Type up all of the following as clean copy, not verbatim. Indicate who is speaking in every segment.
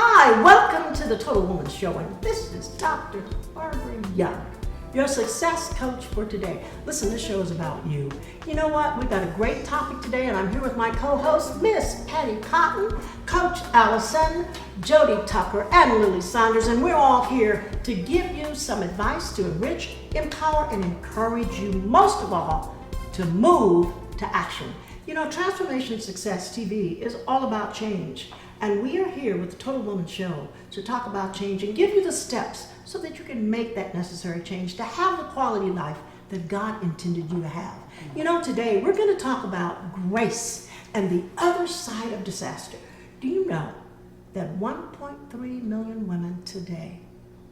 Speaker 1: Hi, welcome to the Total Woman Show, and this is Dr. Barbara Young, your success coach for today. Listen, this show is about you. You know what? We've got a great topic today, and I'm here with my co-hosts, Miss Patty Cotton, Coach Allison, Jody Tucker, and Lily Saunders, and we're all here to give you some advice to enrich, empower, and encourage you, most of all, to move to action. You know, Transformation Success TV is all about change. And we are here with the Total Woman Show to talk about change and give you the steps so that you can make that necessary change to have the quality life that God intended you to have. You know, today we're going to talk about grace and the other side of disaster. Do you know that 1.3 million women today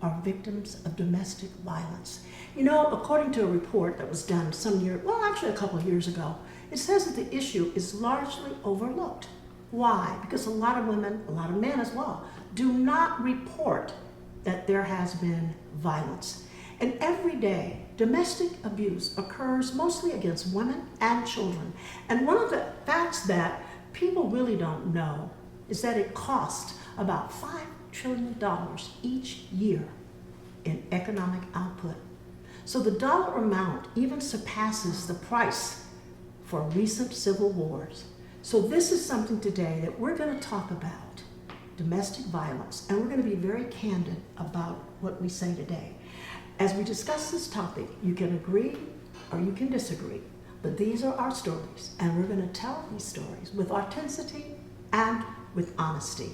Speaker 1: are victims of domestic violence? You know, according to a report that was done a couple of years ago, it says that the issue is largely overlooked. Why? Because a lot of women, a lot of men as well, do not report that there has been violence. And every day, domestic abuse occurs mostly against women and children. And one of the facts that people really don't know is that it costs about $5 trillion each year in economic output. So the dollar amount even surpasses the price for recent civil wars. So this is something today that we're going to talk about, domestic violence, and we're going to be very candid about what we say today. As we discuss this topic, you can agree or you can disagree, but these are our stories, and we're going to tell these stories with authenticity and with honesty.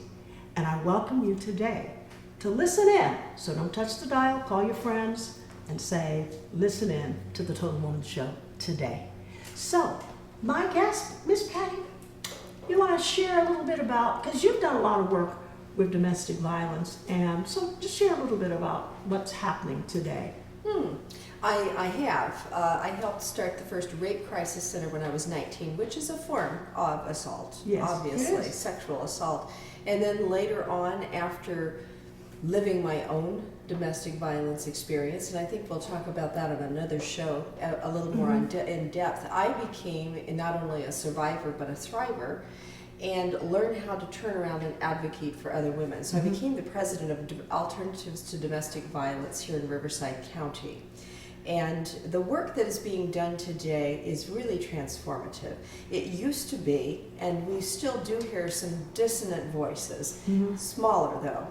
Speaker 1: And I welcome you today to listen in. So don't touch the dial, call your friends, and say, listen in to the Total Woman Show today. So, my guest, Miss Patty, you want to share a little bit about, because you've done a lot of work with domestic violence, and so just share a little bit about what's happening today.
Speaker 2: I have. I helped start the first rape crisis center when I was 19, which is a form of assault,
Speaker 1: Yes,
Speaker 2: obviously, sexual assault. And then later on, after living my own domestic violence experience, and I think we'll talk about that on another show a little more in depth, I became not only a survivor but a thriver and learned how to turn around and advocate for other women. So I became the president of Alternatives to Domestic Violence here in Riverside County. And the work that is being done today is really transformative. It used to be, and we still do hear some dissonant voices, smaller though.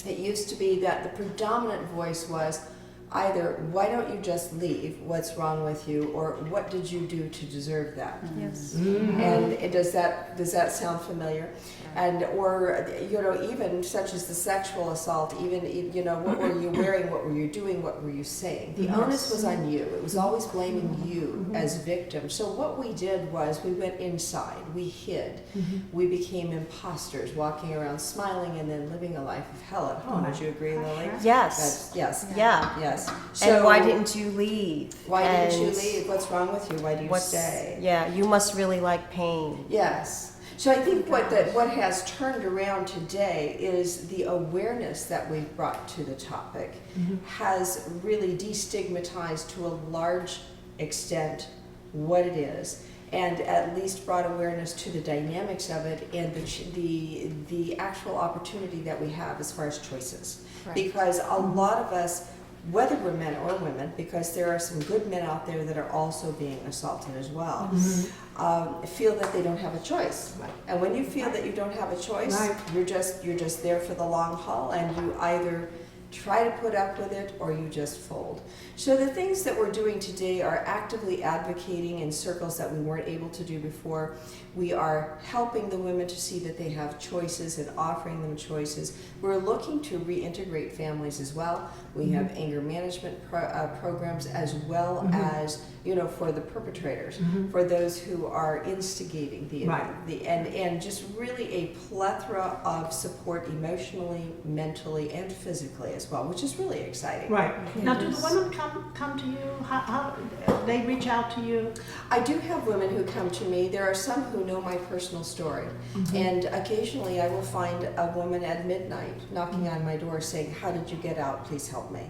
Speaker 2: It used to be that the predominant voice was either, why don't you just leave, what's wrong with you, or what did you do to deserve that?
Speaker 3: Yes.
Speaker 2: And does that sound familiar? And or even such as the sexual assault, even what were you wearing, what were you doing, what were you saying? The onus was on you. It was always blaming you as victim. So what we did was we went inside, we hid, we became imposters, walking around smiling and then living a life of hell at home. Would you agree, Lily?
Speaker 3: Yes.
Speaker 2: Yes.
Speaker 3: Yeah.
Speaker 2: Yes.
Speaker 3: And why didn't you leave?
Speaker 2: Why didn't you leave? What's wrong with you? Why do you stay?
Speaker 3: Yeah, you must really like pain.
Speaker 2: Yes. So I think what has turned around today is the awareness that we've brought to the topic has really destigmatized to a large extent what it is, and at least brought awareness to the dynamics of it and the actual opportunity that we have as far as choices.
Speaker 3: Right.
Speaker 2: Because a lot of us, whether we're men or women, because there are some good men out there that are also being assaulted as well, feel that they don't have a choice.
Speaker 1: Right.
Speaker 2: And when you feel that you don't have a choice, you're just there for the long haul, and you either try to put up with it or you just fold. So the things that we're doing today are actively advocating in circles that we weren't able to do before. We are helping the women to see that they have choices and offering them choices. We're looking to reintegrate families as well. We have anger management programs as well as, for the perpetrators, for those who are instigating and just really a plethora of support emotionally, mentally, and physically as well, which is really exciting.
Speaker 1: Right. Now, do the women come to you? How they reach out to you?
Speaker 2: I do have women who come to me. There are some who know my personal story. And occasionally I will find a woman at midnight knocking on my door saying, how did you get out? Please help me.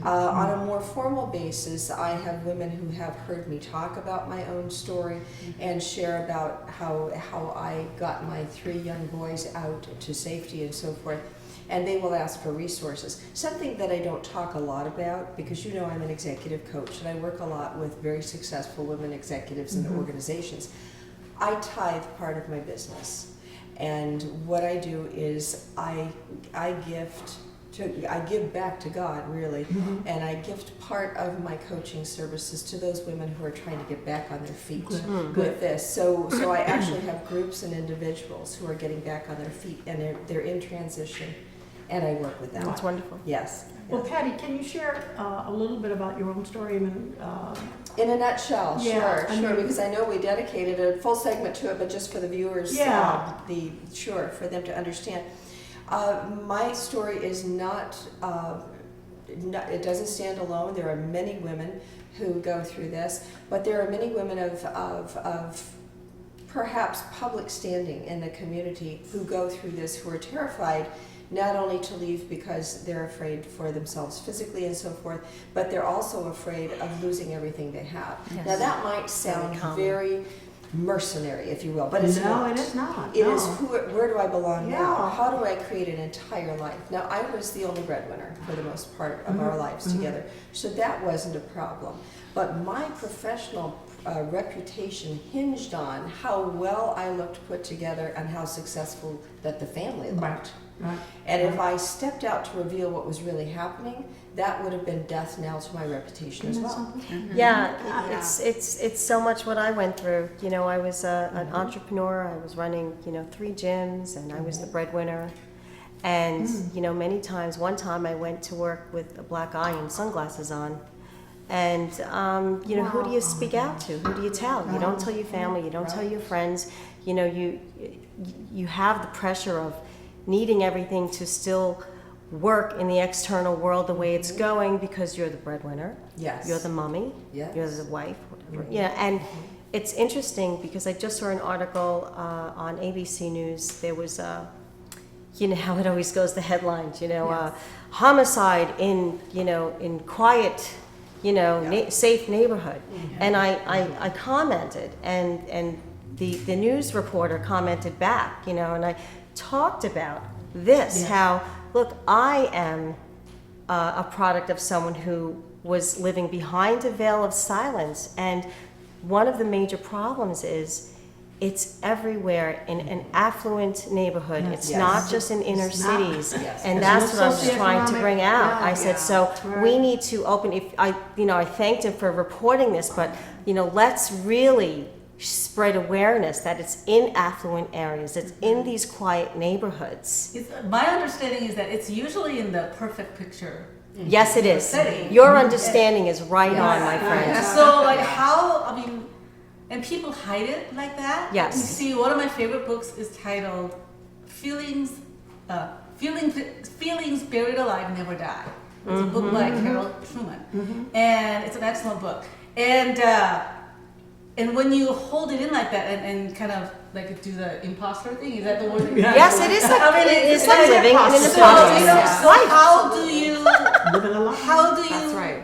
Speaker 2: On a more formal basis, I have women who have heard me talk about my own story and share about how I got my 3 young boys out to safety and so forth. And they will ask for resources. Something that I don't talk a lot about, because you know I'm an executive coach and I work a lot with very successful women executives and organizations. I tithe part of my business. And what I do is I give back to God, really, and I gift part of my coaching services to those women who are trying to get back on their feet with this. So I actually have groups and individuals who are getting back on their feet, and they're in transition, and I work with them.
Speaker 3: That's wonderful.
Speaker 2: Yes.
Speaker 1: Well, Patty, can you share a little bit about your own story? I mean,
Speaker 2: In a nutshell,
Speaker 1: Yeah,
Speaker 2: sure, because I know we dedicated a full segment to it, but just for the viewers, for them to understand. My story is not, it doesn't stand alone. There are many women who go through this, but there are many women of perhaps public standing in the community who go through this, who are terrified not only to leave because they're afraid for themselves physically and so forth, but they're also afraid of losing everything they have.
Speaker 3: Yes.
Speaker 2: Now that might sound very mercenary, if you will, but it's
Speaker 1: no,
Speaker 2: not.
Speaker 1: it is not.
Speaker 2: It is where do I belong now?
Speaker 1: Yeah.
Speaker 2: How do I create an entire life? Now, I was the only breadwinner for the most part of our lives together, so that wasn't a problem. But my professional reputation hinged on how well I looked put together and how successful that the family looked.
Speaker 1: Right.
Speaker 2: And if I stepped out to reveal what was really happening, that would have been death knell to my reputation as well.
Speaker 3: Yeah, it's so much what I went through. You know, I was an entrepreneur. I was running, 3 gyms, and I was the breadwinner. And many times, one time I went to work with a black eye and sunglasses on. And who do you speak out to? Who do you tell? You don't tell your family. You don't tell your friends. You have the pressure of needing everything to still work in the external world the way it's going because you're the breadwinner.
Speaker 2: Yes.
Speaker 3: You're the mommy.
Speaker 2: Yes.
Speaker 3: You're the wife, whatever. Yeah, and it's interesting because I just saw an article on ABC News. There was how it always goes, the headlines, homicide in quiet, safe neighborhood. And I commented, and the news reporter commented back, and I talked about this, how, look, I am a product of someone who was living behind a veil of silence, and one of the major problems is it's everywhere in an affluent neighborhood. It's not just in inner cities, and that's what I was trying to bring out. I said, so we need to open. I thanked him for reporting this, but let's really spread awareness that it's in affluent areas, it's in these quiet neighborhoods.
Speaker 4: My understanding is that it's usually in the perfect picture.
Speaker 3: Yes, it is.
Speaker 4: Setting.
Speaker 3: Your understanding is right on, my friend.
Speaker 4: And so, and people hide it like that.
Speaker 3: Yes.
Speaker 4: You see, one of my favorite books is titled Feelings Buried Alive Never Die. It's a book by Carol Truman. And it's an excellent book. And when you hold it in like that and kind of like do the imposter thing, is that the word?
Speaker 3: Yes, it is like, it's like living in an
Speaker 4: So,
Speaker 3: imposter life.
Speaker 4: how do you
Speaker 1: Living a life.
Speaker 4: That's right.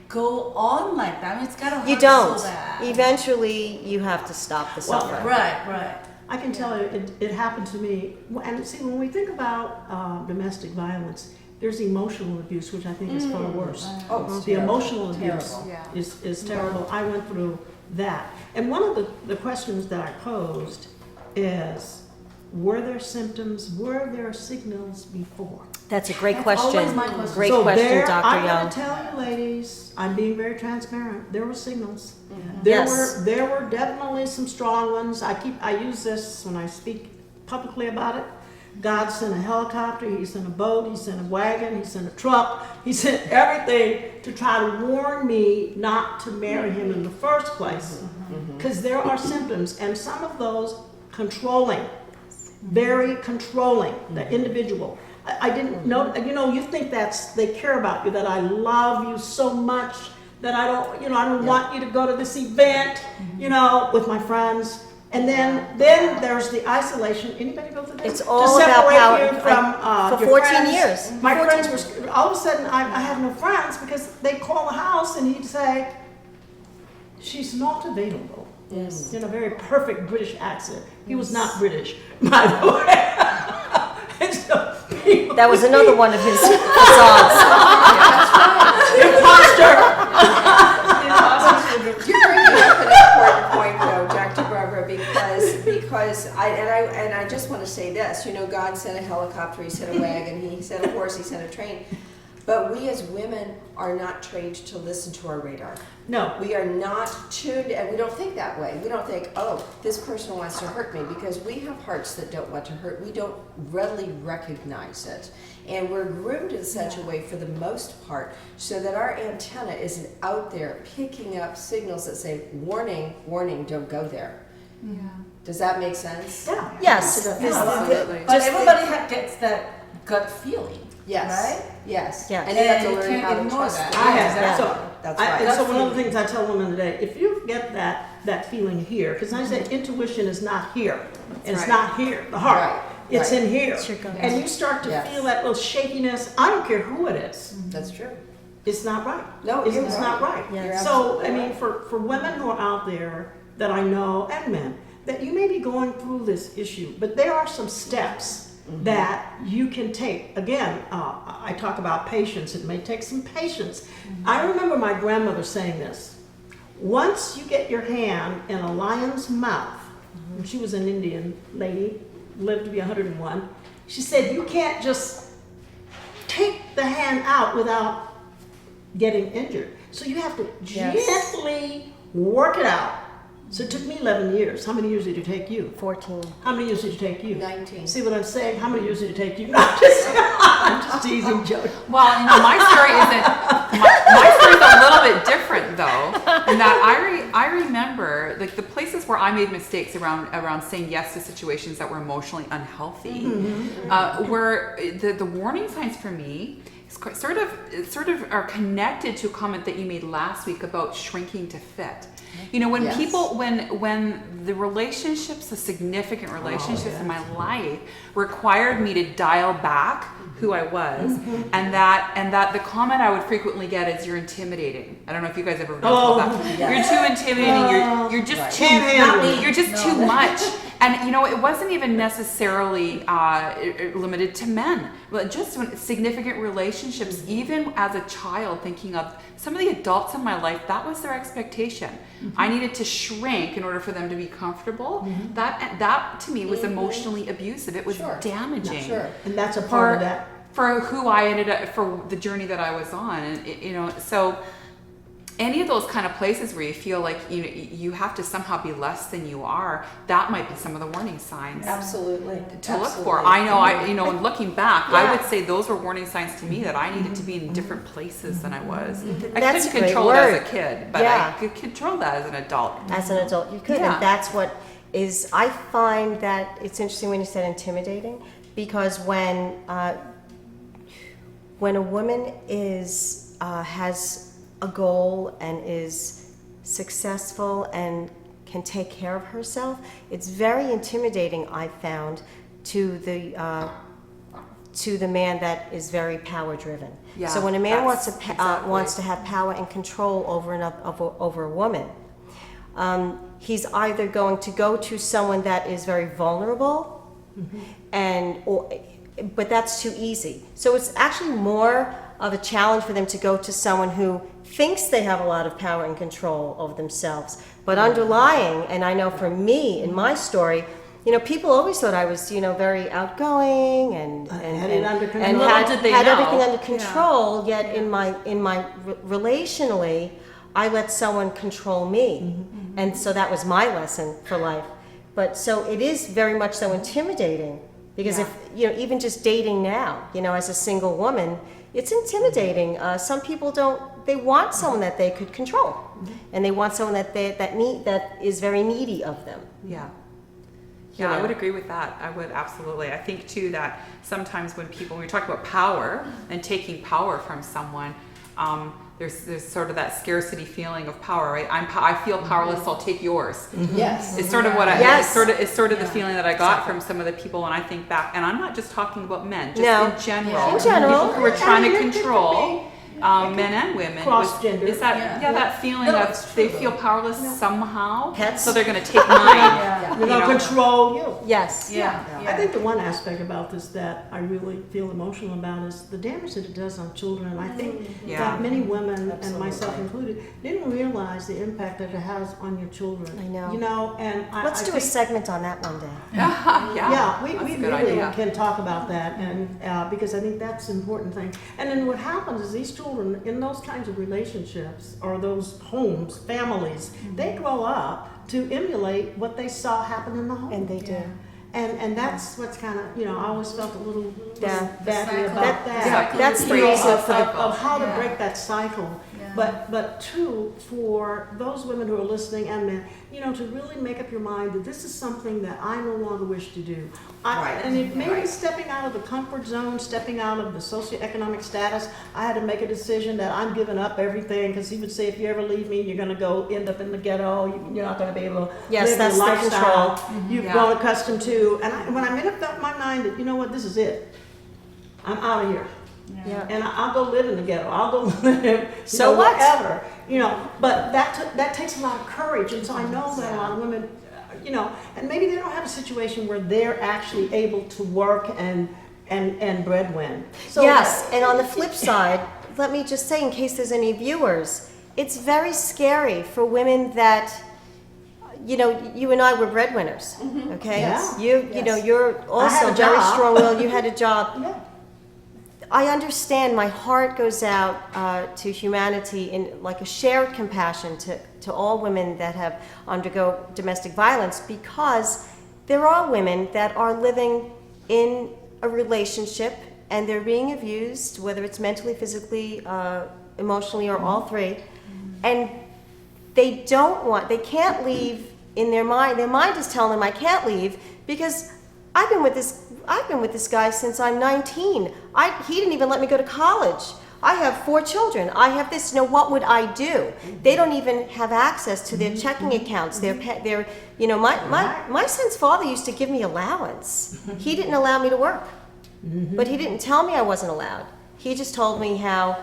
Speaker 4: Go on like that? I mean, it's gotta hurt
Speaker 3: You don't.
Speaker 4: so bad.
Speaker 3: Eventually, you have to stop the suffering.
Speaker 4: Right.
Speaker 1: I can tell you, it happened to me. And see, when we think about domestic violence, there's emotional abuse, which I think is far worse.
Speaker 2: Oh,
Speaker 1: The emotional abuse
Speaker 2: Terrible.
Speaker 1: is terrible. I went through that. And one of the questions that I posed is, were there symptoms, were there signals before?
Speaker 3: That's a great
Speaker 4: That's
Speaker 3: question.
Speaker 4: always my question.
Speaker 3: Great
Speaker 1: So
Speaker 3: question,
Speaker 1: there,
Speaker 3: Dr.
Speaker 1: I'm
Speaker 3: Young.
Speaker 1: going to tell you, ladies, I'm being very transparent. There were signals.
Speaker 3: Yes.
Speaker 1: There were definitely some strong ones. I use this when I speak publicly about it. God sent a helicopter, He sent a boat, He sent a wagon, He sent a truck, He sent everything to try to warn me not to marry him in the first place. Because there are symptoms, and some of those controlling, very controlling the individual. I didn't know, you think they care about you, that I love you so much that I don't want you to go to this event, with my friends. And then there's the isolation. Anybody go through this?
Speaker 3: It's all about power.
Speaker 1: You from
Speaker 3: for
Speaker 1: your
Speaker 3: 14
Speaker 1: friends.
Speaker 3: years.
Speaker 1: My friends were, all of a sudden, I have no friends because they'd call the house and he'd say, she's not available.
Speaker 2: Yes.
Speaker 1: In a very perfect British accent. He was not British, by the way. And so
Speaker 3: That was another one of his facades.
Speaker 2: Imposter. You're bringing up an important point, though, Dr. Barbara, because I just want to say this. God sent a helicopter, He sent a wagon, He sent a horse, He sent a train. But we as women are not trained to listen to our radar.
Speaker 1: No.
Speaker 2: We are not tuned, and we don't think that way. We don't think, oh, this person wants to hurt me, because we have hearts that don't want to hurt. We don't readily recognize it. And we're groomed in such a way, for the most part, so that our antenna isn't out there picking up signals that say, warning, warning, don't go there.
Speaker 4: Yeah.
Speaker 2: Does that make sense?
Speaker 1: Yeah.
Speaker 3: Yes.
Speaker 5: Absolutely.
Speaker 4: But everybody gets that gut feeling.
Speaker 2: Yes.
Speaker 4: Right?
Speaker 2: Yes.
Speaker 3: Yeah.
Speaker 2: And you have to
Speaker 4: And you
Speaker 2: learn
Speaker 4: can't
Speaker 2: how to
Speaker 4: ignore
Speaker 2: trust
Speaker 4: that.
Speaker 2: it.
Speaker 1: I have that.
Speaker 3: Yeah.
Speaker 1: So,
Speaker 2: That's right.
Speaker 1: and so one of the things I tell women today, if you get that feeling here, because I say intuition is not here, and it's
Speaker 5: right.
Speaker 1: not here, the heart.
Speaker 2: Right.
Speaker 1: It's
Speaker 2: Right.
Speaker 1: in here.
Speaker 3: It's your gut.
Speaker 1: And you start to
Speaker 2: Yes.
Speaker 1: feel that little shakiness. I don't care who it is.
Speaker 2: That's true.
Speaker 1: It's not right.
Speaker 2: No,
Speaker 1: it's,
Speaker 2: you're
Speaker 1: it's
Speaker 2: right.
Speaker 1: not right.
Speaker 3: Yeah.
Speaker 2: You're
Speaker 1: So,
Speaker 2: absolutely
Speaker 1: I mean,
Speaker 2: right.
Speaker 1: for women who are out there that I know, and men, that you may be going through this issue, but there are some steps that you can take. Again, I talk about patience. It may take some patience. I remember my grandmother saying this. Once you get your hand in a lion's mouth, and she was an Indian lady, lived to be 101, she said, you can't just take the hand out without getting injured. So you have to
Speaker 3: Yes.
Speaker 1: gently work it out. So it took me 11 years. How many years did it take you?
Speaker 3: 14.
Speaker 1: How many years did it take you?
Speaker 2: 19.
Speaker 1: See what I'm saying? How many years did it take you? No, I'm just teasing, joking.
Speaker 5: Well, my story isn't. My story's a little bit different though, in that I remember like the places where I made mistakes around saying yes to situations that were emotionally unhealthy, were the warning signs for me. Sort of are connected to a comment that you made last week about shrinking to fit. When
Speaker 2: Yes.
Speaker 5: people, when the relationships, the significant relationships in my life required me to dial back who I was, and that the comment I would frequently get is, "You're intimidating." I don't know if you guys ever felt that.
Speaker 2: yeah.
Speaker 5: You're too intimidating. You're just
Speaker 2: Right.
Speaker 5: too.
Speaker 1: Can't handle it.
Speaker 5: You're just too much. And it wasn't even necessarily limited to men, but just when significant relationships, even as a child, thinking of some of the adults in my life, that was their expectation. I needed to shrink in order for them to be comfortable. That to me was emotionally abusive. It was
Speaker 2: Sure.
Speaker 5: damaging.
Speaker 2: Sure.
Speaker 1: And that's a part of that.
Speaker 5: For who I ended up, for the journey that I was on, and so any of those kind of places where you feel like you have to somehow be less than you are, that might be some of the warning signs
Speaker 2: Absolutely.
Speaker 5: to look
Speaker 2: Absolutely.
Speaker 5: for. I know, and looking back, I
Speaker 2: Yeah.
Speaker 5: would say those were warning signs to me that I needed to be in different places than I was. I
Speaker 3: That's
Speaker 5: couldn't
Speaker 3: a great
Speaker 5: control it as a
Speaker 3: word.
Speaker 5: kid, but
Speaker 3: Yeah.
Speaker 5: I could control that as an adult.
Speaker 3: As an adult, you could.
Speaker 5: Yeah.
Speaker 3: And that's what is, I find that it's interesting when you said intimidating, because when a woman has a goal and is successful and can take care of herself, it's very intimidating, I found, to the man that is very power driven.
Speaker 5: Yeah,
Speaker 3: So when a man
Speaker 5: that's
Speaker 3: wants to have power and control over a woman, he's either going to go to someone that is very vulnerable, but that's too easy. So it's actually more of a challenge for them to go to someone who thinks they have a lot of power and control over themselves. But underlying, and I know for me, in my story, people always thought I was, very outgoing and
Speaker 1: Had it under control.
Speaker 3: and
Speaker 5: Little
Speaker 3: had,
Speaker 5: did they
Speaker 3: had
Speaker 5: know.
Speaker 3: everything under control. Yet in my relationally, I let someone control me, and so that was my lesson for life. But so it is very much so intimidating, because if even just dating now, as a single woman, it's intimidating. Some people don't. They want someone that they could control, and they want someone that is very needy of them.
Speaker 5: Yeah. Yeah, I would agree with that. I would absolutely. I think too that sometimes when we talk about power and taking power from someone, there's sort of that scarcity feeling of power, right? I feel powerless, so I'll take yours.
Speaker 2: Yes.
Speaker 5: It's sort of what
Speaker 3: Yes.
Speaker 5: it's sort of the feeling that I got from some of the people when I think back, and I'm not just talking about men, just
Speaker 3: No.
Speaker 5: in general.
Speaker 3: In general.
Speaker 5: People who are trying to
Speaker 1: And it could
Speaker 5: control men and women.
Speaker 1: Cross-gender.
Speaker 5: Is that that feeling
Speaker 4: No,
Speaker 5: of
Speaker 4: it's
Speaker 5: they
Speaker 4: true,
Speaker 5: feel
Speaker 4: though.
Speaker 5: powerless somehow,
Speaker 3: Pets.
Speaker 5: so they're going to take mine.
Speaker 1: We're going to control you.
Speaker 3: Yes.
Speaker 4: Yeah.
Speaker 1: I think the one aspect about this that I really feel emotional about is the damage that it does on children. And I think
Speaker 5: Yeah.
Speaker 1: that many women, and
Speaker 2: Absolutely.
Speaker 1: myself included, didn't realize the impact that it has on your children.
Speaker 3: I know.
Speaker 1: You know, and
Speaker 3: Let's
Speaker 1: I
Speaker 3: do a
Speaker 1: think,
Speaker 3: segment on that one day.
Speaker 1: yeah, we
Speaker 5: that's a
Speaker 1: really
Speaker 5: good idea.
Speaker 1: can talk about that, and because I think that's an important thing. And then what happens is these children in those kinds of relationships or those homes, families, they grow up to emulate what they saw happen in the home.
Speaker 3: And they do.
Speaker 1: And that's what's kind of, I always felt a little
Speaker 3: Yeah.
Speaker 1: badly
Speaker 4: cycle.
Speaker 1: about that.
Speaker 3: That's the
Speaker 1: You know,
Speaker 3: reason
Speaker 1: of,
Speaker 3: for the
Speaker 1: of how to
Speaker 4: Yeah.
Speaker 1: break that cycle.
Speaker 4: Yeah.
Speaker 1: But two, for those women who are listening and men, to really make up your mind that this is something that I no longer wish to do.
Speaker 2: Right.
Speaker 1: And it may be
Speaker 2: Right.
Speaker 1: stepping out of the comfort zone, stepping out of the socioeconomic status. I had to make a decision that I'm giving up everything because he would say, if you ever leave me, you're going to go end up in the ghetto. You're not going to be able to
Speaker 3: Yes,
Speaker 1: live
Speaker 3: that's
Speaker 1: the
Speaker 3: the
Speaker 1: lifestyle
Speaker 3: control.
Speaker 1: you've
Speaker 5: Yeah.
Speaker 1: grown accustomed to. And when I made up my mind that, this is it. I'm out of here.
Speaker 3: Yeah.
Speaker 1: And I'll go live in the ghetto. I'll go live,
Speaker 3: So what?
Speaker 1: whatever. But that takes a lot of courage. And so I know that a lot of women, and maybe they don't have a situation where they're actually able to work and breadwin. So
Speaker 3: Yes, and on the flip side, let me just say, in case there's any viewers, it's very scary for women that, you and I were breadwinners, okay?
Speaker 1: Yes.
Speaker 3: You're
Speaker 1: I had
Speaker 3: also
Speaker 1: a
Speaker 3: very
Speaker 1: job.
Speaker 3: strong-willed. You had a job.
Speaker 1: Yeah.
Speaker 3: I understand. My heart goes out to humanity in like a shared compassion to all women that have undergo domestic violence, because there are women that are living in a relationship and they're being abused, whether it's mentally, physically, emotionally, or all three, and they can't leave in their mind. Their mind is telling them, I can't leave because I've been with this guy since I'm 19. He didn't even let me go to college. I have 4 children. I have this. What would I do? They don't even have access to their checking accounts. My son's father used to give me allowance. He didn't allow me to work, but he didn't tell me I wasn't allowed. He just told me how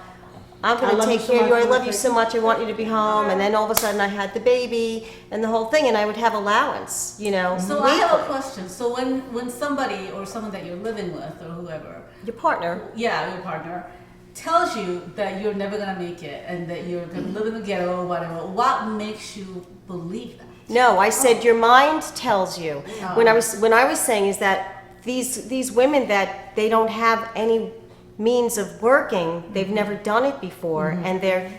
Speaker 3: I'm going
Speaker 1: I
Speaker 3: to
Speaker 1: love
Speaker 3: take
Speaker 1: you so
Speaker 3: care of you. I
Speaker 1: much,
Speaker 3: love you so much. I want you to be home. And then all of a sudden I had the baby and the whole thing, and I would have allowance,
Speaker 4: So I have a
Speaker 3: weekly.
Speaker 4: question. So when somebody or someone that you're living with or whoever,
Speaker 3: Your partner.
Speaker 4: your partner, tells you that you're never gonna make it and that you're gonna live in the ghetto or whatever, what makes you believe that?
Speaker 3: No, I said your mind tells you. When I was saying is that these women that they don't have any means of working, they've never done it before, and they're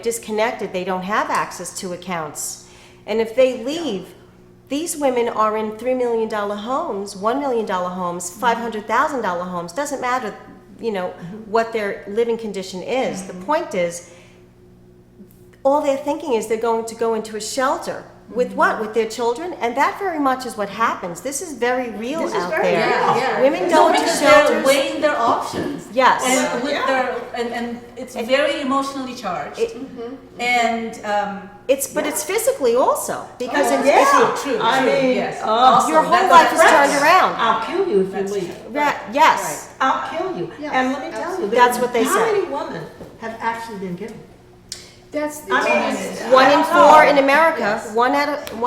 Speaker 3: disconnected. They don't have access to accounts, and if they leave, these women are in $3 million homes, $1 million homes, $500,000 homes. Doesn't matter, what their living condition is. The point is, all they're thinking is they're going to go into a shelter. With what? With their children? And that very much is what happens. This is very real
Speaker 1: This is
Speaker 3: out
Speaker 1: very
Speaker 3: there.
Speaker 1: real.
Speaker 3: Women
Speaker 4: No,
Speaker 3: go into
Speaker 4: because they're
Speaker 3: shelters.
Speaker 4: weighing their options.
Speaker 3: Yes.
Speaker 4: And with and it's very emotionally charged. And
Speaker 3: It's physically also, because
Speaker 4: Oh,
Speaker 3: it's
Speaker 4: true.
Speaker 1: I mean,
Speaker 4: yes.
Speaker 1: oh,
Speaker 4: Also,
Speaker 3: your whole
Speaker 4: that's-
Speaker 3: life is
Speaker 4: that's-
Speaker 3: turned around.
Speaker 1: I'll kill you if you
Speaker 4: That's
Speaker 1: leave.
Speaker 4: true.
Speaker 3: Yes.
Speaker 1: I'll kill you.
Speaker 2: Yes,
Speaker 1: And let me tell you,
Speaker 3: That's what they
Speaker 1: how
Speaker 3: say.
Speaker 1: many women have actually been killed?
Speaker 2: That's
Speaker 1: I mean,
Speaker 3: One in
Speaker 1: I don't
Speaker 3: 4
Speaker 1: know.
Speaker 3: in America.
Speaker 2: Yes.
Speaker 3: One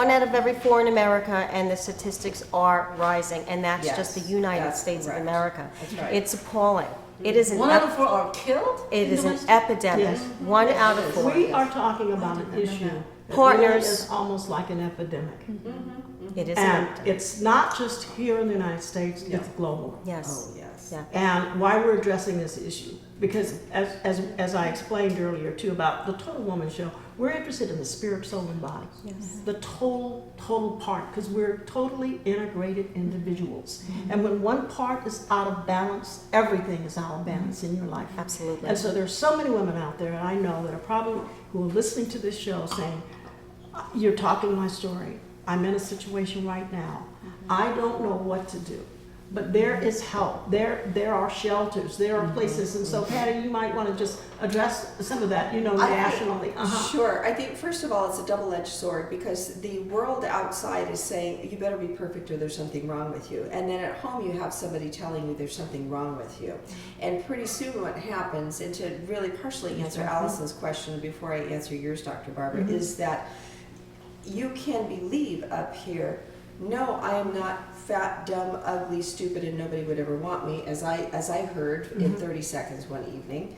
Speaker 3: out of every 4 in America, and the statistics are rising. And that's
Speaker 2: Yes,
Speaker 3: just the United
Speaker 2: that's
Speaker 3: States
Speaker 2: correct.
Speaker 3: of America.
Speaker 2: That's right.
Speaker 3: It's appalling. It is an
Speaker 4: 1 out of 4 are killed.
Speaker 3: it
Speaker 4: in
Speaker 3: is an
Speaker 4: domestic-
Speaker 3: epidemic.
Speaker 1: Yes.
Speaker 3: 1 out of 4.
Speaker 1: We are talking about an issue that
Speaker 3: Partners.
Speaker 1: really is almost like an epidemic.
Speaker 3: It is
Speaker 1: And
Speaker 3: an
Speaker 1: it's not just here in the United States, it's global.
Speaker 3: yes.
Speaker 2: Oh, yes.
Speaker 3: Yeah.
Speaker 1: And why we're addressing this issue, because as I explained earlier too about the Total Woman Show, we're interested in the spirit, soul, and body.
Speaker 3: Yes.
Speaker 1: The total part, because we're totally integrated individuals. And when one part is out of balance, everything is out of balance in your life.
Speaker 3: Absolutely.
Speaker 1: And so there's so many women out there, and I know that are probably who are listening to this show saying, "You're talking my story. I'm in a situation right now. I don't know what to do. But there is help. There are shelters. There are places. And so, Patty, you might want to just address some of that, nationally.
Speaker 2: Sure. I think, first of all, it's a double-edged sword because the world outside is saying, you better be perfect or there's something wrong with you. And then at home, you have somebody telling you there's something wrong with you. And pretty soon what happens, and to really partially answer Allison's question before I answer yours, Dr. Barbara, is that you can believe up here, no, I am not fat, dumb, ugly, stupid, and nobody would ever want me, as I heard in 30 seconds one evening.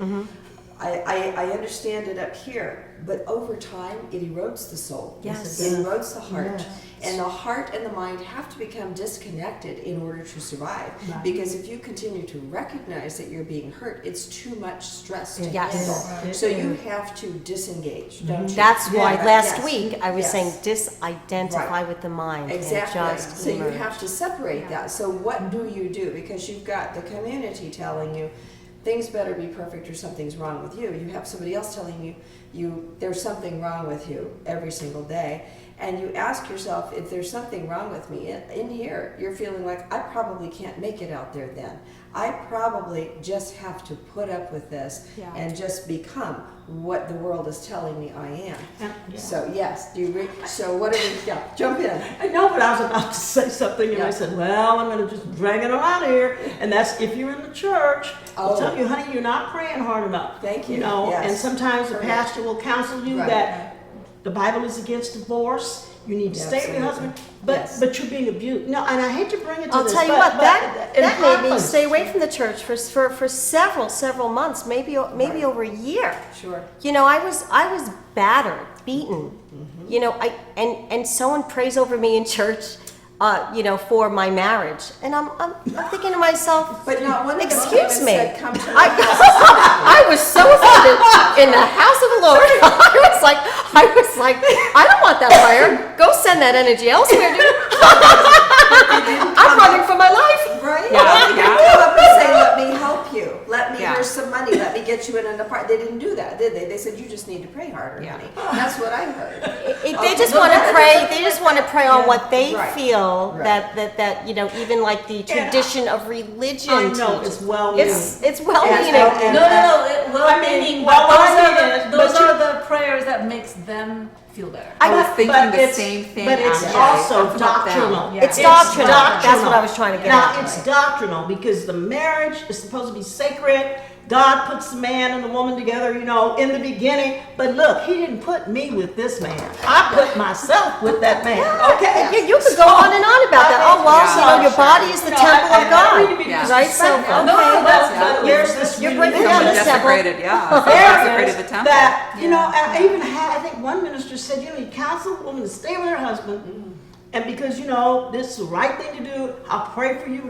Speaker 2: I understand it up here, but over time it erodes the soul.
Speaker 3: Yes.
Speaker 2: It erodes the heart.
Speaker 1: Yes.
Speaker 2: And the heart and the mind have to become disconnected in order to survive.
Speaker 1: Right.
Speaker 2: Because if you continue to recognize that you're being hurt, it's too much stress to
Speaker 3: Yes.
Speaker 2: handle.
Speaker 1: Yes.
Speaker 2: So you have to disengage, don't you?
Speaker 3: That's why
Speaker 2: Yeah.
Speaker 3: last
Speaker 2: Yes.
Speaker 3: week I was
Speaker 2: Yes.
Speaker 3: saying disidentify
Speaker 2: Right.
Speaker 3: with the mind
Speaker 2: Exactly.
Speaker 3: and just
Speaker 2: So you
Speaker 3: emerge.
Speaker 2: have to separate that. So what do you do? Because you've got the community telling you things better be perfect or something's wrong with you. You have somebody else telling you there's something wrong with you every single day. And you ask yourself, if there's something wrong with me in here, you're feeling like, I probably can't make it out there then. I probably just have to put up with this and just become what the world is telling me I am.
Speaker 1: Yeah.
Speaker 2: So yes, do you agree? So what do we, jump in.
Speaker 1: I know, but I was about to say something, and I said, well, I'm going to just drag it on out of here. And that's if you're in the church, I'll tell you, honey, you're not praying hard enough.
Speaker 2: Thank you.
Speaker 1: And
Speaker 2: Yes.
Speaker 1: sometimes the
Speaker 2: Correct.
Speaker 1: pastor will counsel you
Speaker 2: Right.
Speaker 1: that the Bible is against divorce. You need to stay with your husband,
Speaker 2: Yes.
Speaker 1: but you're being abused. No, and I hate to bring it to
Speaker 3: I'll
Speaker 1: this,
Speaker 3: tell you
Speaker 1: but,
Speaker 3: what,
Speaker 1: but
Speaker 3: that
Speaker 1: it
Speaker 3: made me
Speaker 1: happens.
Speaker 3: stay away from the church for several months, maybe
Speaker 2: Right.
Speaker 3: over a year.
Speaker 2: Sure.
Speaker 3: I was battered, beaten. And someone prays over me in church, for my marriage, and I'm thinking to myself,
Speaker 2: But not one of them
Speaker 3: excuse
Speaker 2: even
Speaker 3: me,
Speaker 2: said, come to my house.
Speaker 3: I was so offended in the house of the Lord. I was like, I don't want that prayer. Go send that energy elsewhere, dude. I'm running for my life.
Speaker 2: Right?
Speaker 5: Yeah,
Speaker 2: They
Speaker 5: yeah.
Speaker 2: didn't come up and say, let me help you. Let me,
Speaker 5: Yeah.
Speaker 2: here's some money. Let me get you in an apartment. They didn't do that, did they? They said, you just need to pray harder,
Speaker 5: Yeah.
Speaker 2: honey. That's what I heard.
Speaker 3: They just want to pray. They just want to pray on what they
Speaker 2: Right.
Speaker 3: feel
Speaker 2: Right.
Speaker 3: that even like the tradition of religion.
Speaker 1: I know
Speaker 3: teaches.
Speaker 1: it's well-meaning.
Speaker 3: It's well meaning.
Speaker 1: and-
Speaker 4: No.
Speaker 1: well,
Speaker 4: Well-meaning, but
Speaker 1: well-meaning,
Speaker 4: those
Speaker 1: but
Speaker 4: are the prayers that makes them feel better.
Speaker 5: I was
Speaker 1: But-
Speaker 5: thinking
Speaker 1: but
Speaker 5: the
Speaker 1: it's-
Speaker 5: same thing.
Speaker 1: But it's
Speaker 5: actually,
Speaker 1: also
Speaker 5: about them.
Speaker 1: doctrinal.
Speaker 4: Yeah.
Speaker 3: It's doctrinal. That's what I was trying to get
Speaker 1: Now,
Speaker 3: at.
Speaker 1: it's doctrinal because the marriage is supposed to be sacred. God puts the man and the woman together, in the beginning. But look, he didn't put me with this man. I put myself with that man. Okay?
Speaker 3: You could go on and on about that. Oh, well,
Speaker 5: Yeah.
Speaker 3: your body is the temple of God.
Speaker 5: Yeah.
Speaker 3: Right? So,
Speaker 1: disrespectful.
Speaker 3: okay.
Speaker 4: No,
Speaker 1: But here's this
Speaker 3: You're
Speaker 1: really
Speaker 3: breaking down
Speaker 5: Someone
Speaker 3: the temple.
Speaker 5: desecrated, yeah.
Speaker 1: There
Speaker 5: Desecrated
Speaker 1: is
Speaker 5: the temple.
Speaker 1: that, and I even had, I think one minister said, you counsel a woman to stay with her husband, and because, this is the right thing to do, I'll pray for you.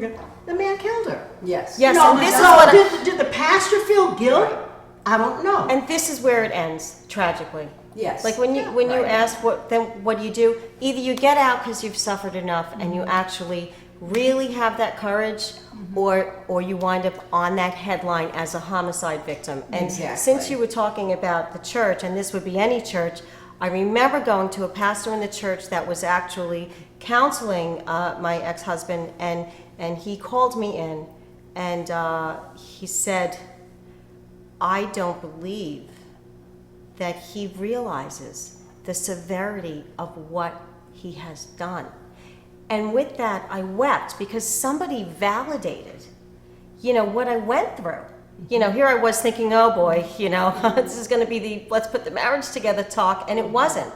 Speaker 1: The man killed her.
Speaker 2: Yes.
Speaker 3: Yes, and this is what
Speaker 1: did the pastor feel guilt?
Speaker 2: Right.
Speaker 1: I don't know.
Speaker 3: And this is where it ends tragically.
Speaker 2: Yes.
Speaker 3: Like when you
Speaker 2: Right.
Speaker 3: ask what do you do? Either you get out because you've suffered enough and you actually really have that courage, or you wind up on that headline as a homicide victim. And
Speaker 2: Exactly.
Speaker 3: since you were talking about the church, and this would be any church, I remember going to a pastor in the church that was actually counseling my ex-husband, and he called me in, and he said, I don't believe that he realizes the severity of what he has done. And with that, I wept because somebody validated, what I went through. Here I was thinking, oh boy, this is going to be the let's put the marriage together talk, and it wasn't.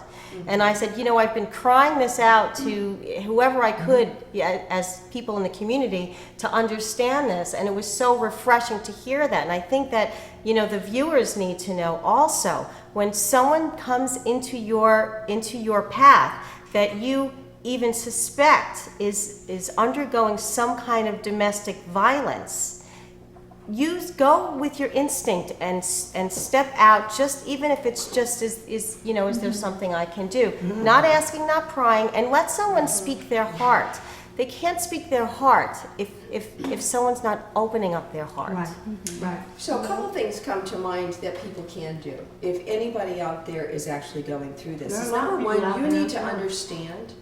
Speaker 3: And I said, I've been crying this out to whoever I could, as people in the community, to understand this, and it was so refreshing to hear that. And I think that, the viewers need to know also, when someone comes into your path that you even suspect is undergoing some kind of domestic violence, you go with your instinct and step out, just even if it's just is there something I can do? Not asking, not prying, and let someone speak their heart. They can't speak their heart if someone's not opening up their heart.
Speaker 1: Right, right.
Speaker 2: So a couple things come to mind that people can do. If anybody out there is actually going through this,
Speaker 1: There are
Speaker 2: is
Speaker 1: a lot of
Speaker 2: number
Speaker 1: people
Speaker 2: one,
Speaker 1: out
Speaker 2: you
Speaker 1: there
Speaker 2: need to
Speaker 1: out there.
Speaker 2: understand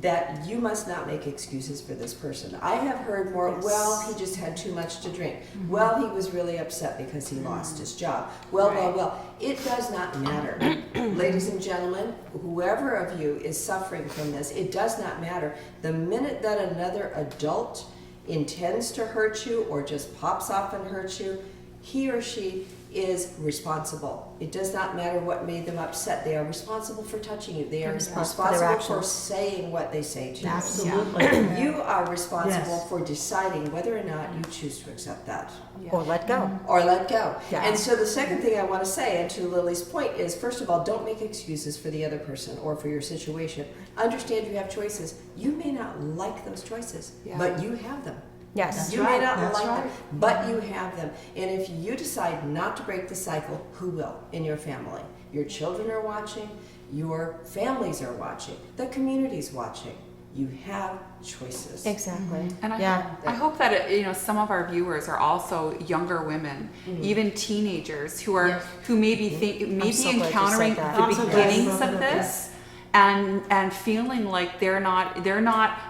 Speaker 2: that you must not make excuses for this person. I have heard more, well, he just had too much to drink. Well, he was really upset because he lost his job. Well. It does not matter. Ladies and gentlemen, whoever of you is suffering from this, it does not matter. The minute that another adult intends to hurt you or just pops off and hurts you, he or she is responsible. It does not matter what made them upset. They are responsible for touching you. They are responsible for saying what they say to you.
Speaker 1: Absolutely.
Speaker 2: You are responsible
Speaker 1: Yes.
Speaker 2: for deciding whether or not you choose to accept that
Speaker 3: Or let go.
Speaker 2: or let go.
Speaker 3: Yeah.
Speaker 2: And so the second thing I want to say, and to Lily's point, is first of all, don't make excuses for the other person or for your situation. Understand you have choices. You may not like those choices, but you have them.
Speaker 3: Yes.
Speaker 2: You may not
Speaker 1: That's
Speaker 2: like
Speaker 1: right.
Speaker 2: them, but you have them. And if you decide not to break the cycle, who will in your family? Your children are watching, your families are watching, the community's watching. You have choices.
Speaker 3: Exactly.
Speaker 5: And
Speaker 3: Yeah.
Speaker 5: I hope that some of our viewers are also younger women, even teenagers who are who may be
Speaker 3: so glad you
Speaker 5: encountering
Speaker 3: said that.
Speaker 5: the
Speaker 1: I'm so glad you
Speaker 5: beginnings
Speaker 1: brought
Speaker 5: of
Speaker 1: that up.
Speaker 5: this. And feeling like they're not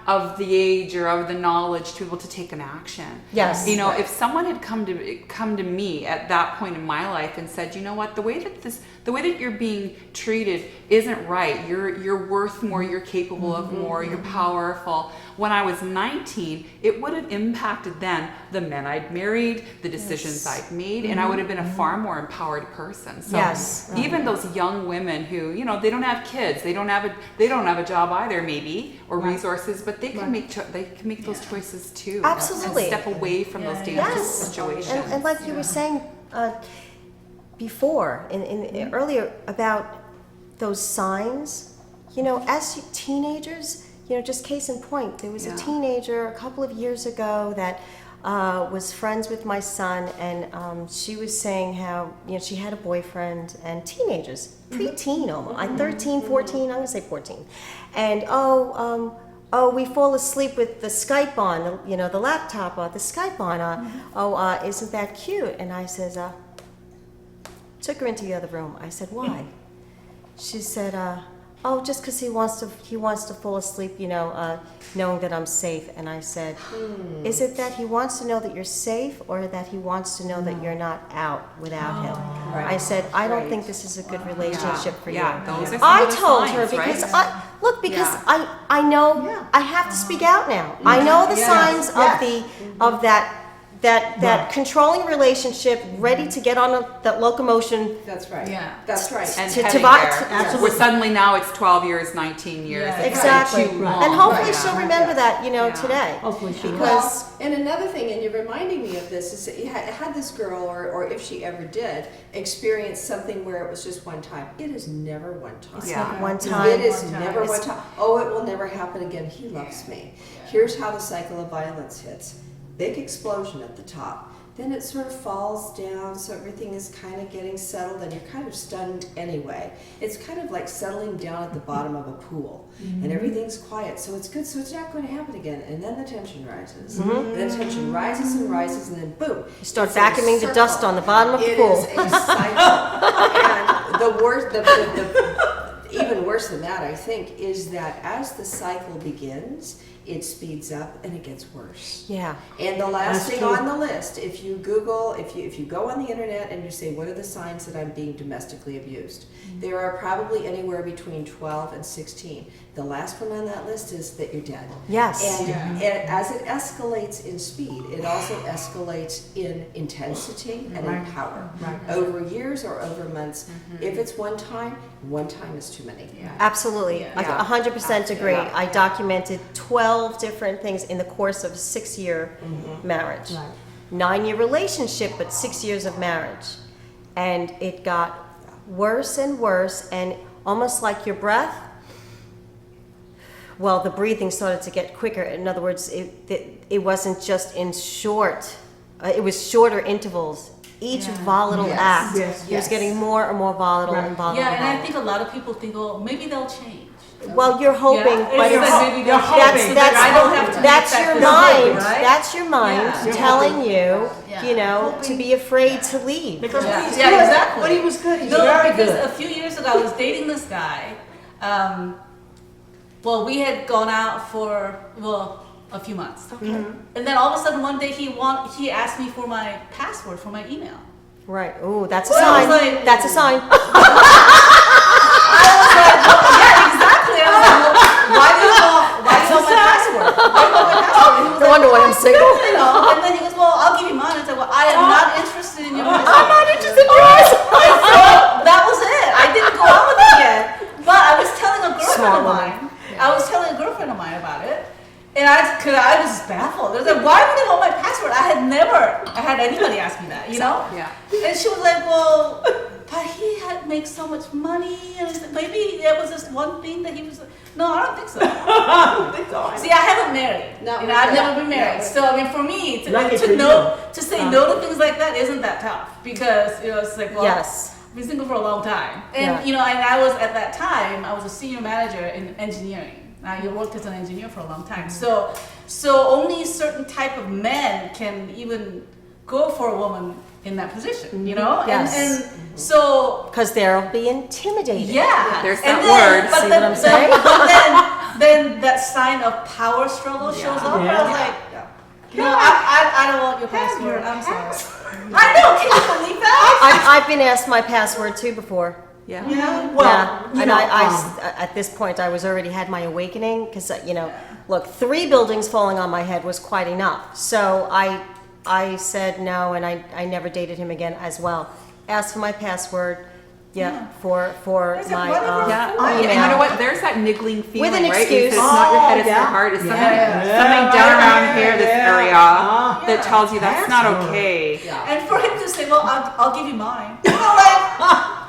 Speaker 5: of the age or of the knowledge to be able to take an action.
Speaker 3: Yes.
Speaker 5: If someone had come to me at that point in my life and said, you know what, the way that you're being treated isn't right. You're worth more. You're capable of more. You're powerful. When I was 19, it would have impacted then the men I'd married, the decisions I'd made, and I would have been a far more empowered person. So
Speaker 3: Yes.
Speaker 5: even those young women who, they don't have kids, they don't have a job either, maybe, or resources, but they can make those choices too.
Speaker 3: Absolutely.
Speaker 5: And step away from those dangerous situations.
Speaker 3: And like you were saying before, earlier about those signs, as teenagers, just case in point, there was a teenager a couple of years ago that was friends with my son, and she was saying how she had a boyfriend, and teenagers, preteen almost, 13, 14, I'm gonna say 14, and we fall asleep with the Skype on, the laptop, the Skype on. Isn't that cute? And I says, took her into the other room. I said, why? She said, just because he wants to fall asleep, knowing that I'm safe. And I said, is it that he wants to know that you're safe, or that he wants to know that you're not out without him?
Speaker 2: Right.
Speaker 3: I said, I don't think this is a good relationship for you.
Speaker 5: Those are some
Speaker 3: I
Speaker 5: of the
Speaker 3: told
Speaker 5: signs,
Speaker 3: her because
Speaker 5: right?
Speaker 3: because I know I have to speak out now. I know the signs of that controlling relationship, ready to get on that locomotion.
Speaker 2: That's right.
Speaker 4: Yeah.
Speaker 2: That's right.
Speaker 5: And
Speaker 3: to
Speaker 5: heading
Speaker 3: buy-
Speaker 5: there,
Speaker 1: Absolutely.
Speaker 5: where suddenly now it's 12 years, 19 years.
Speaker 4: Yeah.
Speaker 5: It's
Speaker 3: Exactly.
Speaker 5: too
Speaker 1: Right.
Speaker 5: long.
Speaker 3: And hopefully
Speaker 2: Right.
Speaker 3: she'll remember that,
Speaker 5: Yeah.
Speaker 3: today.
Speaker 1: Hopefully she will.
Speaker 3: Because
Speaker 2: Well, and another thing, and you're reminding me of this, is that had this girl, or if she ever did, experience something where it was just one time, it is never one time.
Speaker 3: it's
Speaker 5: Yeah.
Speaker 3: like one
Speaker 2: It
Speaker 3: time.
Speaker 2: is
Speaker 4: One time.
Speaker 2: never one time. Oh, it will never happen again. He loves me. Here's how the cycle of violence hits. Big explosion at the top. Then it sort of falls down, so everything is kind of getting settled, and you're kind of stunned anyway. It's kind of like settling down at the bottom of a pool, and everything's quiet, so it's good, so it's not going to happen again. And then the tension rises. And then tension rises and rises, and then boom.
Speaker 3: You start
Speaker 2: it's a
Speaker 3: vacuuming the dust
Speaker 2: circle.
Speaker 3: on the bottom of the
Speaker 2: It
Speaker 3: pool.
Speaker 2: is a cycle. And the worst, even worse than that, I think, is that as the cycle begins, it speeds up and it gets worse.
Speaker 3: Yeah.
Speaker 2: And the last
Speaker 1: That's
Speaker 2: thing
Speaker 1: true.
Speaker 2: on the list, if you Google, if you go on the internet and you say, what are the signs that I'm being domestically abused? There are probably anywhere between 12 and 16. The last one on that list is that you're dead.
Speaker 3: Yes.
Speaker 2: And as it escalates in speed, it also escalates in intensity and in power. Over years or over months. If it's one time is too many.
Speaker 3: Absolutely.
Speaker 4: Yeah.
Speaker 3: I 100% agree.
Speaker 2: Yeah.
Speaker 3: I documented 12 different things in the course of a 6-year marriage.
Speaker 1: Right.
Speaker 3: 9-year relationship, but 6 years of marriage. And it got worse and worse, and almost like your breath, well, the breathing started to get quicker. In other words, it wasn't just in short, it was shorter intervals. Each volatile act,
Speaker 1: Yes.
Speaker 3: he was getting more and more volatile and volatile.
Speaker 4: Yeah, and I
Speaker 3: volatile.
Speaker 4: think a lot of people think, well, maybe they'll change.
Speaker 3: Well, you're hoping,
Speaker 4: Yeah,
Speaker 3: but
Speaker 4: it's
Speaker 3: it's,
Speaker 4: like maybe they'll
Speaker 3: that's
Speaker 4: change. I don't have to
Speaker 3: that's
Speaker 4: make
Speaker 3: your
Speaker 4: that decision,
Speaker 3: mind.
Speaker 4: right?
Speaker 3: That's your mind
Speaker 4: Yeah.
Speaker 3: telling you,
Speaker 4: Yeah.
Speaker 3: to be afraid to leave.
Speaker 1: Because
Speaker 4: Yeah.
Speaker 1: he's
Speaker 4: Yeah,
Speaker 1: good.
Speaker 4: exactly.
Speaker 1: When he was good, he's
Speaker 4: No,
Speaker 1: very
Speaker 4: because
Speaker 1: good.
Speaker 4: a few years ago I was dating this guy. well, we had gone out for, a few months. And then all of a sudden one day he asked me for my password for my email.
Speaker 3: Right. Ooh, that's a
Speaker 4: Well, I
Speaker 3: sign.
Speaker 4: was like-
Speaker 3: That's a sign.
Speaker 4: I was like, yeah, exactly. I was like, well, why do you want my password? Why do you want my password? And he was
Speaker 3: No
Speaker 4: like,
Speaker 3: wonder why I'm single.
Speaker 4: you know, and then he goes, well, I'll give you mine. I said, well, I am not interested in your password.
Speaker 3: I'm not interested in yours.
Speaker 4: And so that was it. I didn't go out with him again. But I was telling a girlfriend of mine. I was telling a girlfriend of mine about it. And I was just baffled. I was like, why would they want my password? I had never had anybody ask me that, you know?
Speaker 5: Yeah.
Speaker 4: And she was like, well, but he had makes so much money. And I said, maybe that was just one thing that he was like, no, I don't think so. See, I haven't married.
Speaker 2: Not
Speaker 4: You
Speaker 2: with
Speaker 4: know, I've
Speaker 2: that.
Speaker 4: never been married.
Speaker 2: No.
Speaker 4: So, I mean, for me,
Speaker 1: Lucky for
Speaker 4: to say no to things like that isn't that tough. Because, you know, it's like, well,
Speaker 3: Yes.
Speaker 4: I've been single for a long time. And,
Speaker 3: Yeah.
Speaker 4: you know, and I was, at that time, I was a senior manager in engineering. I worked as an engineer for a long time. So only certain type of men can even go for a woman in that position, you know?
Speaker 3: Yes.
Speaker 4: And so,
Speaker 3: Because they'll be intimidated.
Speaker 4: yeah.
Speaker 5: There's
Speaker 4: And
Speaker 5: that
Speaker 4: then-
Speaker 5: word.
Speaker 4: but
Speaker 3: See
Speaker 4: then-
Speaker 3: what I'm saying?
Speaker 4: But then that sign of power struggle shows up. And I was like, no, I don't want your password. I'm sorry. I know. Can you believe that?
Speaker 3: I've been asked my password too before.
Speaker 5: Yeah.
Speaker 1: Yeah, well,
Speaker 3: Yeah,
Speaker 1: you
Speaker 3: and
Speaker 1: know,
Speaker 3: at this point I was already had my awakening because look, 3 buildings falling on my head was quite enough. So I said no, and I never dated him again as well. Asked for my password, for
Speaker 4: It's like,
Speaker 3: my
Speaker 4: whatever.
Speaker 5: Yeah,
Speaker 3: email.
Speaker 5: and you know what? There's that niggling feeling,
Speaker 3: an
Speaker 5: right?
Speaker 3: excuse.
Speaker 5: It's not your head, it's
Speaker 1: Oh,
Speaker 5: your
Speaker 1: yeah.
Speaker 5: heart. It's something,
Speaker 1: Yeah.
Speaker 5: something down around here, this area,
Speaker 1: Yeah.
Speaker 5: that tells you that's not
Speaker 1: Password.
Speaker 5: okay.
Speaker 4: And for him to say, well, I'll give you mine. You know, like,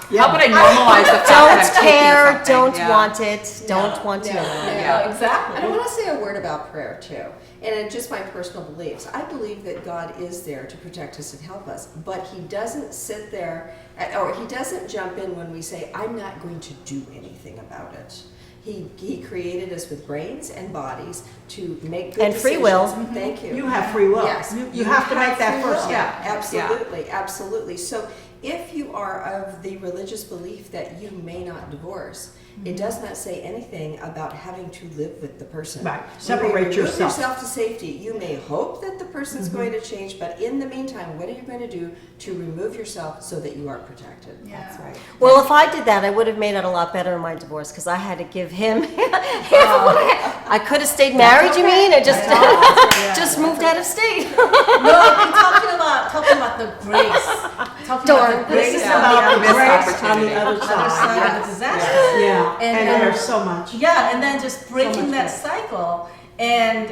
Speaker 5: How about I normalize the fact that
Speaker 3: Don't
Speaker 5: I'm taking
Speaker 3: care,
Speaker 5: something?
Speaker 3: don't
Speaker 5: Yeah.
Speaker 3: want it, don't want to
Speaker 2: Yeah.
Speaker 3: know.
Speaker 5: Yeah.
Speaker 4: exactly.
Speaker 2: And I want to say a word about prayer too, and in just my personal beliefs. I believe that God is there to protect us and help us, but He doesn't sit there, or He doesn't jump in when we say, "I'm not going to do anything about it." He created us with brains and bodies to make good
Speaker 3: And free will.
Speaker 2: decisions. Thank you.
Speaker 1: You have free will.
Speaker 2: Yes,
Speaker 1: You have to make that
Speaker 2: free
Speaker 1: first
Speaker 2: will.
Speaker 1: step.
Speaker 2: Absolutely, absolutely. So if you are of the religious belief that you may not divorce, it does not say anything about having to live with the person.
Speaker 1: Right.
Speaker 2: You may
Speaker 1: Separate
Speaker 2: remove
Speaker 1: yourself.
Speaker 2: yourself to safety. You may hope that the person's going to change, but in the meantime, what are you going to do to remove yourself so that you are protected?
Speaker 4: Yeah.
Speaker 2: That's right.
Speaker 3: Well, if I did that, I would have made it a lot better in my divorce because I had to give him half of what I could have stayed married, you mean, or just just moved out of state?
Speaker 4: No, I've been talking about the grace. Talking
Speaker 3: Darn.
Speaker 4: about the grace
Speaker 1: This is
Speaker 4: of
Speaker 1: about the
Speaker 5: missed
Speaker 1: grace on the
Speaker 5: opportunity.
Speaker 1: other
Speaker 4: the other
Speaker 1: side.
Speaker 4: side of the disaster.
Speaker 1: Yeah,
Speaker 4: And-
Speaker 1: and
Speaker 4: and-
Speaker 1: there's so much.
Speaker 4: Yeah, and then just breaking
Speaker 1: much
Speaker 4: that
Speaker 1: good.
Speaker 4: cycle and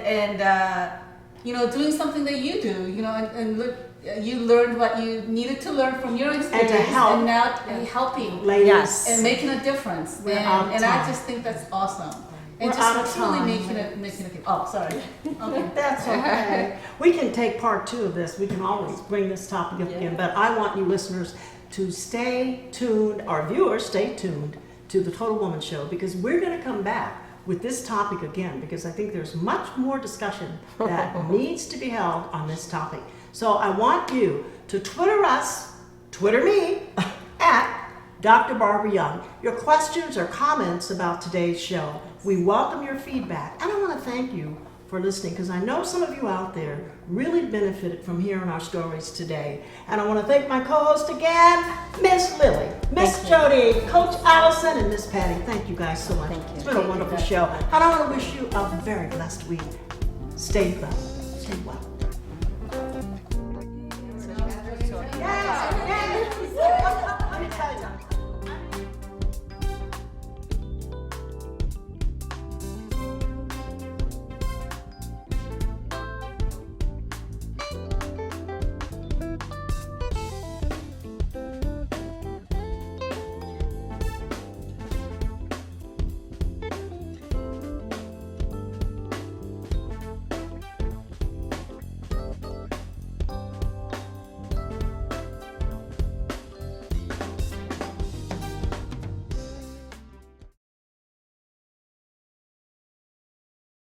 Speaker 4: doing something that you do, and look, you learned what you needed to learn from your experience,
Speaker 1: help.
Speaker 4: and now helping
Speaker 1: Ladies.
Speaker 3: Yes.
Speaker 4: and making a difference.
Speaker 1: We're out of
Speaker 4: And I
Speaker 1: time.
Speaker 4: just think that's awesome. And
Speaker 1: We're out of
Speaker 4: just truly
Speaker 1: time.
Speaker 4: making it. Oh, sorry. Okay.
Speaker 1: That's okay. We can take part 2 of this. We can always bring this topic up again. But I want you listeners to stay tuned, our viewers stay tuned to the Total Woman Show, because we're going to come back with this topic again, because I think there's much more discussion that needs to be held on this topic. So I want you to Twitter me, at Dr. Barbara Young. Your questions or comments about today's show. We welcome your feedback. And I want to thank you for listening, because I know some of you out there really benefited from hearing our stories today. And I want to thank my co-host again, Miss Lily, Miss Jody, Coach Allison, and Miss Patty. Thank you guys so much.
Speaker 3: Thank you.
Speaker 1: It's been a wonderful show. And I want to wish you a very blessed week. Stay well. Stay well.